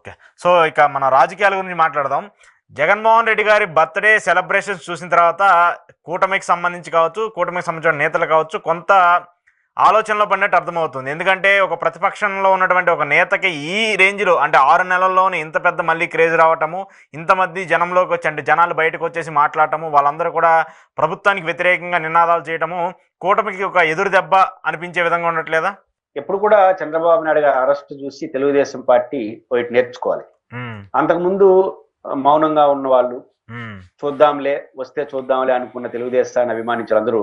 Okay. So ఇక మన రాజకీయాల గురించి మాట్లాడదాం. జగన్మోహన్ రెడ్డి గారి బర్త్డే సెలబ్రేషన్స్ చూసిన తర్వాత కూటమికి సంబంధించి కావచ్చు, కూటమికి సంబంధించిన నేతలు కావచ్చు, కొంత ఆలోచనలో పడినట్టు అర్థమవుతుంది. ఎందుకంటే ఒక ప్రతిపక్షంలో ఉన్నటువంటి ఒక నేతకి ఈ రేంజ్లో అంటే 6 నెలల్లోనే ఇంత పెద్ద మళ్ళీ క్రేజ్ రావటము, ఇంతమంది జనంలోకి వచ్చి అంటే జనాలు బయటకు వచ్చేసి మాట్లాడటము, వాళ్ళందరూ కూడా ప్రభుత్వానికి వ్యతిరేకంగా నినాదాలు చేయటము కూటమికి ఒక ఎదురు దెబ్బ అనిపించే విధంగా ఉండట్లేదా? ఎప్పుడు కూడా చంద్రబాబు నాయుడు గారి అరెస్ట్ చూసి తెలుగుదేశం పార్టీ ఒకటి నేర్చుకోవాలి. అంతకుముందు మౌనంగా ఉన్న వాళ్ళు చూద్దాంలే వస్తే చూద్దాంలే అనుకున్న తెలుగుదేశాన్ని అభిమానించిన అందరూ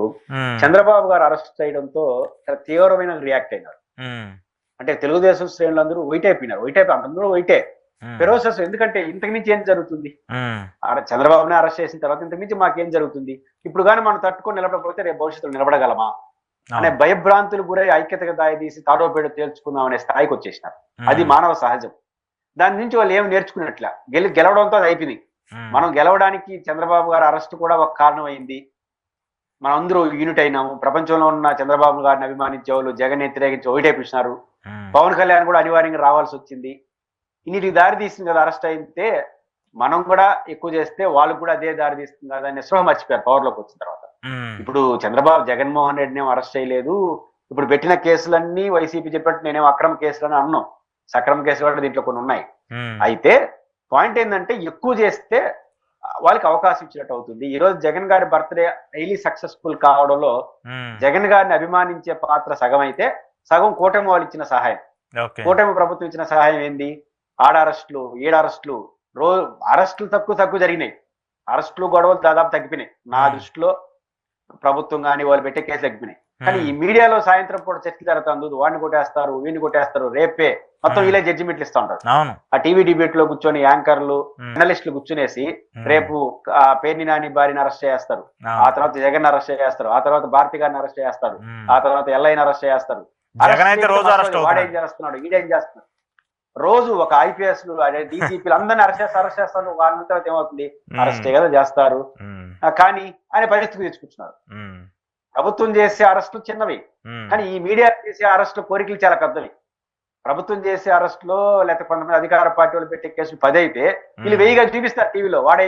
చంద్రబాబు గారు అరెస్ట్ చేయడంతో చాలా తీవ్రమైన రియాక్ట్ అయినారు. అంటే తెలుగుదేశం శ్రేణులందరూ వైటైపోయినారు. అంతకుముందు వైటే ఫెరోసస్. ఎందుకంటే ఇంతకు మించి ఏం జరుగుతుంది? చంద్రబాబుని అరెస్ట్ చేసిన తర్వాత ఇంతకు మించి మాకేం జరుగుతుంది? ఇప్పుడు కానీ మనం తట్టుకొని నిలబడకపోతే రేపు భవిష్యత్తులో నిలబడగలమా అనే భయభ్రాంతులు గురై ఐక్యతగా దాయదీసి తాడోపేడ తేల్చుకుందాం అనే స్థాయికి వచ్చేసినారు. అది మానవ సహజం. దాని నుంచి వాళ్ళు ఏమి నేర్చుకున్నట్ల గెలవడంతో అది అయిపోయింది. మనం గెలవడానికి చంద్రబాబు గారి అరెస్ట్ కూడా ఒక కారణం అయింది. మనం అందరూ యూనిట్ అయినాము. ప్రపంచంలో ఉన్న చంద్రబాబు గారిని అభిమానించే వాళ్ళు జగన్ వ్యతిరేకించి ఒకటైపిస్తున్నారు. పవన్ కళ్యాణ్ కూడా అనివార్యంగా రావాల్సి వచ్చింది. ఇన్నిటికి దారి తీసింది కదా అరెస్ట్ అయితే. మనం కూడా ఎక్కువ చేస్తే వాళ్ళు కూడా అదే దారి తీస్తుంది కదా అని నిస్పృహ మర్చిపోయారు పవర్ లోకి వచ్చిన తర్వాత. ఇప్పుడు జగన్మోహన్ రెడ్డిని ఏం అరెస్ట్ చేయలేదు. ఇప్పుడు పెట్టిన కేసులన్నీ వైసీపీ చెప్పినట్టు నేనేం అక్రమ కేసులని అన్నాం. సక్రమ కేసులు కూడా దీంట్లో కొన్ని ఉన్నాయి. అయితే పాయింట్ ఏంటంటే ఎక్కువ చేస్తే వాళ్ళకి అవకాశం ఇచ్చినట్టు అవుతుంది. ఈ రోజు జగన్ గారి బర్త్డే హైలీ సక్సెస్ఫుల్ కావడంలో జగన్ గారిని అభిమానించే పాత్ర సగం అయితే, సగం కూటమి వాళ్ళు ఇచ్చిన సహాయం. కూటమి ప్రభుత్వం ఇచ్చిన సహాయం ఏంది? 6 అరెస్టులు 7 అరెస్టులు అరెస్టులు తక్కువ జరిగినాయి. అరెస్టులు గొడవలు దాదాపు తగ్గిపోయినాయి నా దృష్టిలో. ప్రభుత్వం కానీ వాళ్ళు పెట్టే కేసులు తగ్గిపోయినాయి. కానీ ఈ మీడియాలో సాయంత్రం పూట చర్చ జరుగుతుంది. వాడిని కొట్టేస్తారు, వీడిని కొట్టేస్తారు, రేపే మొత్తం ఇలా జడ్జిమెంట్లు ఇస్తా ఉంటారు. ఆ టీవీ డిబేట్ లో కూర్చొని యాంకర్లు జర్నలిస్టులు కూర్చునేసి రేపు పేర్ని నాని భార్యని అరెస్ట్ చేస్తారు, ఆ తర్వాత జగన్ అరెస్ట్ చేస్తారు, ఆ తర్వాత భారతి గారిని అరెస్ట్ చేస్తారు, ఆ తర్వాత ఎల్ఐని అరెస్ట్ చేస్తారు. వాడేం చేస్తున్నాడు, వీడేం చేస్తున్నాడు. రోజు ఒక ఐపీఎస్ డీసీపీలు అందరినీ అరెస్ట్ చేస్తారు. వాళ్ళ తర్వాత ఏమవుతుంది? అరెస్ట్ కదా చేస్తారు. కానీ ఆయన పరిస్థితికి తెచ్చుకుంటున్నారు. ప్రభుత్వం చేసే అరెస్టులు చిన్నవి, కానీ ఈ మీడియా చేసే అరెస్టులు కోరికలు చాలా పెద్దవి. ప్రభుత్వం చేసే అరెస్టులో లేకపోతే కొంతమంది అధికార పార్టీ వాళ్ళు పెట్టే కేసులు 10 అయితే వీళ్ళు 1000గా చూపిస్తారు టీవీలో. వాడై